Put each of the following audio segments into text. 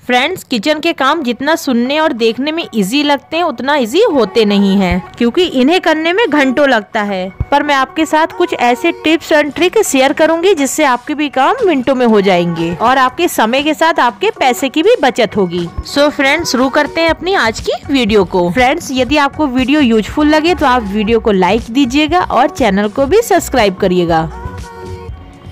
Friends, kitchen के काम जितना सुनने और देखने में इजी लगते हैं उतना इजी होते नहीं हैं, क्योंकि इन्हें करने में घंटों लगता है। पर मैं आपके साथ कुछ ऐसे टिप्स एंड ट्रिक शेयर करूंगी जिससे आपके भी काम मिनटों में हो जाएंगे और आपके समय के साथ आपके पैसे की भी बचत होगी। सो फ्रेंड्स, शुरू करते हैं अपनी आज की वीडियो को। फ्रेंड्स, यदि आपको वीडियो यूजफुल लगे तो आप वीडियो को लाइक दीजिएगा और चैनल को भी सब्सक्राइब करिएगा।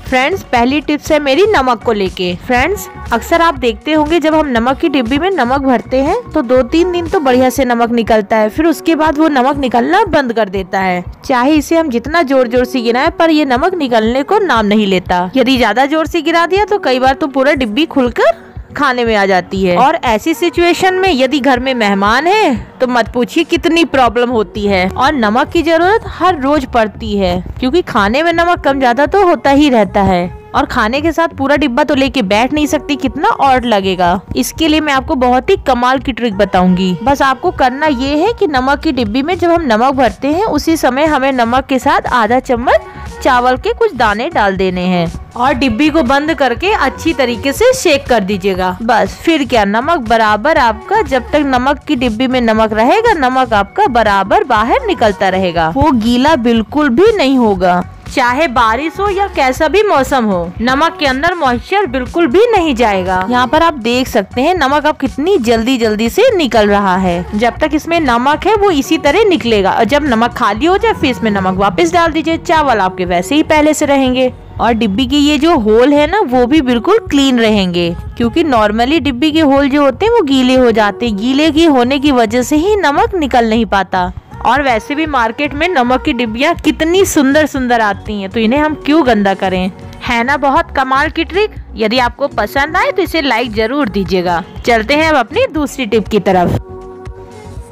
फ्रेंड्स, पहली टिप्स है मेरी नमक को लेके। फ्रेंड्स, अक्सर आप देखते होंगे जब हम नमक की डिब्बी में नमक भरते हैं तो 2-3 दिन तो बढ़िया से नमक निकलता है, फिर उसके बाद वो नमक निकलना बंद कर देता है। चाहे इसे हम जितना जोर जोर से गिराएं पर ये नमक निकलने को नाम नहीं लेता। यदि ज्यादा जोर से गिरा दिया तो कई बार तो पूरा डिब्बी खुलकर खाने में आ जाती है। और ऐसी सिचुएशन में यदि घर में मेहमान है तो मत पूछिए कितनी प्रॉब्लम होती है। और नमक की जरूरत हर रोज पड़ती है, क्योंकि खाने में नमक कम ज्यादा तो होता ही रहता है और खाने के साथ पूरा डिब्बा तो लेके बैठ नहीं सकती, कितना ऑड लगेगा। इसके लिए मैं आपको बहुत ही कमाल की ट्रिक बताऊंगी। बस आपको करना ये है कि नमक की डिब्बी में जब हम नमक भरते हैं उसी समय हमें नमक के साथ आधा चम्मच चावल के कुछ दाने डाल देने हैं और डिब्बी को बंद करके अच्छी तरीके से शेक कर दीजिएगा। बस फिर क्या, नमक बराबर आपका, जब तक नमक की डिब्बी में नमक रहेगा नमक आपका बराबर बाहर निकलता रहेगा। वो गीला बिल्कुल भी नहीं होगा, चाहे बारिश हो या कैसा भी मौसम हो, नमक के अंदर मॉइस्चर बिल्कुल भी नहीं जाएगा। यहाँ पर आप देख सकते हैं नमक अब कितनी जल्दी जल्दी से निकल रहा है। जब तक इसमें नमक है वो इसी तरह निकलेगा और जब नमक खाली हो जाए फिर इसमें नमक वापस डाल दीजिए। चावल आपके वैसे ही पहले से रहेंगे और डिब्बी के ये जो होल है ना वो भी बिल्कुल क्लीन रहेंगे, क्योंकि नॉर्मली डिब्बी के होल जो होते हैं वो गीले हो जाते हैं। गीले की होने की वजह से ही नमक निकल नहीं पाता। और वैसे भी मार्केट में नमक की डिब्बियाँ कितनी सुंदर सुंदर आती हैं, तो इन्हें हम क्यों गंदा करें। है ना बहुत कमाल की ट्रिक। यदि आपको पसंद आए तो इसे लाइक जरूर दीजिएगा। चलते हैं अब अपनी दूसरी टिप की तरफ।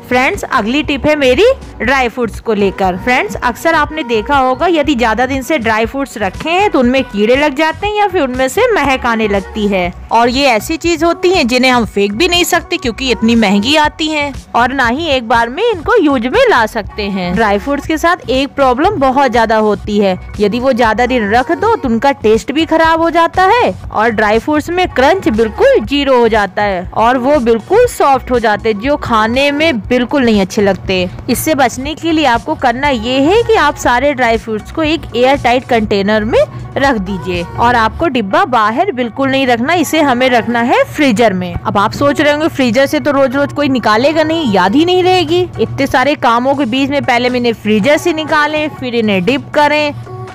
फ्रेंड्स, अगली टिप है मेरी ड्राई फ्रूट्स को लेकर। फ्रेंड्स, अक्सर आपने देखा होगा यदि ज्यादा दिन से ड्राई फ्रूट्स रखे हैं तो उनमें कीड़े लग जाते हैं या फिर उनमें से महक आने लगती है। और ये ऐसी चीज होती है जिन्हें हम फेंक भी नहीं सकते, क्योंकि इतनी महंगी आती हैं और ना ही एक बार में इनको यूज में ला सकते हैं। ड्राई फ्रूट्स के साथ एक प्रॉब्लम बहुत ज्यादा होती है, यदि वो ज्यादा दिन रख दो तो उनका टेस्ट भी खराब हो जाता है और ड्राई फ्रूट्स में क्रंच बिल्कुल 0 हो जाता है और वो बिल्कुल सॉफ्ट हो जाते हैं, जो खाने में बिल्कुल नहीं अच्छे लगते। इससे बचने के लिए आपको करना ये है कि आप सारे ड्राई फ्रूट्स को एक एयर टाइट कंटेनर में रख दीजिए और आपको डिब्बा बाहर बिल्कुल नहीं रखना, इसे हमें रखना है फ्रीजर में। अब आप सोच रहे होंगे फ्रीजर से तो रोज रोज कोई निकालेगा नहीं, याद ही नहीं रहेगी। इतने सारे कामों के बीच में पहले मैंने फ्रीजर से निकालें फिर इन्हें डिप करें,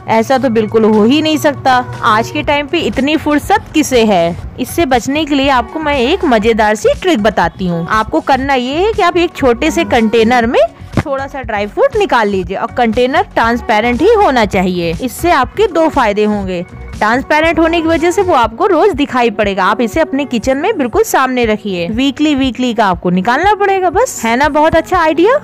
ऐसा तो बिल्कुल हो ही नहीं सकता। आज के टाइम पे इतनी फुर्सत किसे है। इससे बचने के लिए आपको मैं एक मजेदार सी ट्रिक बताती हूँ। आपको करना ये है कि आप एक छोटे से कंटेनर में थोड़ा सा ड्राई फ्रूट निकाल लीजिए और कंटेनर ट्रांसपेरेंट ही होना चाहिए। इससे आपके 2 फायदे होंगे। ट्रांसपेरेंट होने की वजह से वो आपको रोज दिखाई पड़ेगा। आप इसे अपने किचन में बिल्कुल सामने रखिए। वीकली का आपको निकालना पड़ेगा बस। है ना बहुत अच्छा आइडिया।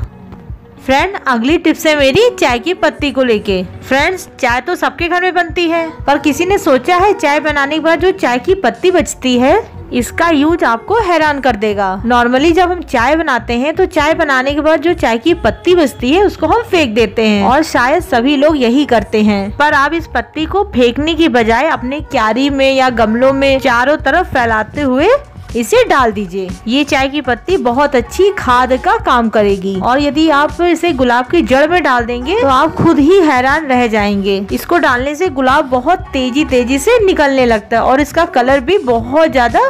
फ्रेंड, अगली टिप्स है मेरी चाय की पत्ती को लेके। फ्रेंड्स, चाय तो सबके घर में बनती है, पर किसी ने सोचा है चाय बनाने के बाद जो चाय की पत्ती बचती है इसका यूज आपको हैरान कर देगा। नॉर्मली जब हम चाय बनाते हैं तो चाय बनाने के बाद जो चाय की पत्ती बचती है उसको हम फेंक देते हैं और शायद सभी लोग यही करते हैं। पर आप इस पत्ती को फेंकने की बजाय अपने क्यारी में या गमलों में चारों तरफ फैलाते हुए इसे डाल दीजिए। ये चाय की पत्ती बहुत अच्छी खाद का काम करेगी और यदि आप इसे गुलाब की जड़ में डाल देंगे तो आप खुद ही हैरान रह जाएंगे। इसको डालने से गुलाब बहुत तेजी से निकलने लगता है और इसका कलर भी बहुत ज्यादा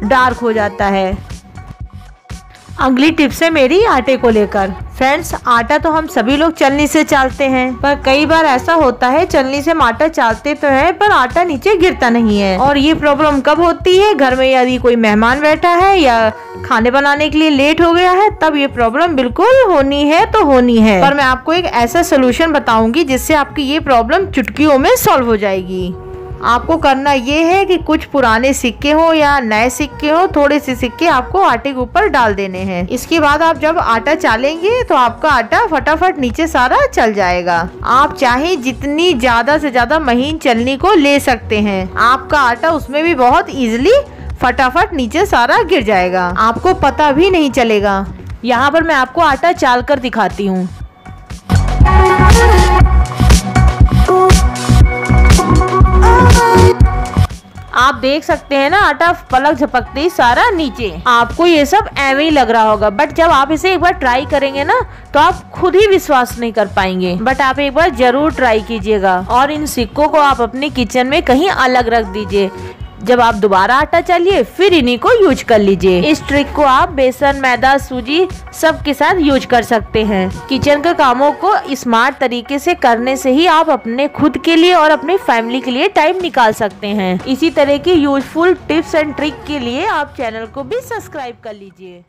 डार्क हो जाता है। अगली टिप्स है मेरी आटे को लेकर। फ्रेंड्स, आटा तो हम सभी लोग चलनी से चालते हैं, पर कई बार ऐसा होता है चलनी से हम आटा चालते तो है पर आटा नीचे गिरता नहीं है। और ये प्रॉब्लम कब होती है, घर में यदि कोई मेहमान बैठा है या खाने बनाने के लिए लेट हो गया है, तब ये प्रॉब्लम बिल्कुल होनी है तो होनी है। पर मैं आपको एक ऐसा सोल्यूशन बताऊंगी जिससे आपकी ये प्रॉब्लम चुटकियों में सॉल्व हो जाएगी। आपको करना ये है कि कुछ पुराने सिक्के हो या नए सिक्के हो, थोड़े से सिक्के आपको आटे के ऊपर डाल देने हैं। इसके बाद आप जब आटा चालेंगे तो आपका आटा फटाफट नीचे सारा चल जाएगा। आप चाहे जितनी ज्यादा से ज्यादा महीन चलनी को ले सकते हैं, आपका आटा उसमें भी बहुत इजीली फटाफट नीचे सारा गिर जाएगा, आपको पता भी नहीं चलेगा। यहाँ पर मैं आपको आटा चाल कर दिखाती हूँ। आप देख सकते हैं ना, आटा पलक झपकते ही सारा नीचे। आपको ये सब ऐवे ही लग रहा होगा, बट जब आप इसे एक बार ट्राई करेंगे ना तो आप खुद ही विश्वास नहीं कर पाएंगे। बट आप एक बार जरूर ट्राई कीजिएगा और इन सिक्कों को आप अपने किचन में कहीं अलग रख दीजिए। जब आप दोबारा आटा चालिए फिर इन्हीं को यूज कर लीजिए। इस ट्रिक को आप बेसन, मैदा, सूजी सब के साथ यूज कर सकते हैं। किचन के कामों को स्मार्ट तरीके से करने से ही आप अपने खुद के लिए और अपने फैमिली के लिए टाइम निकाल सकते हैं। इसी तरह की यूजफुल टिप्स एंड ट्रिक के लिए आप चैनल को भी सब्सक्राइब कर लीजिए।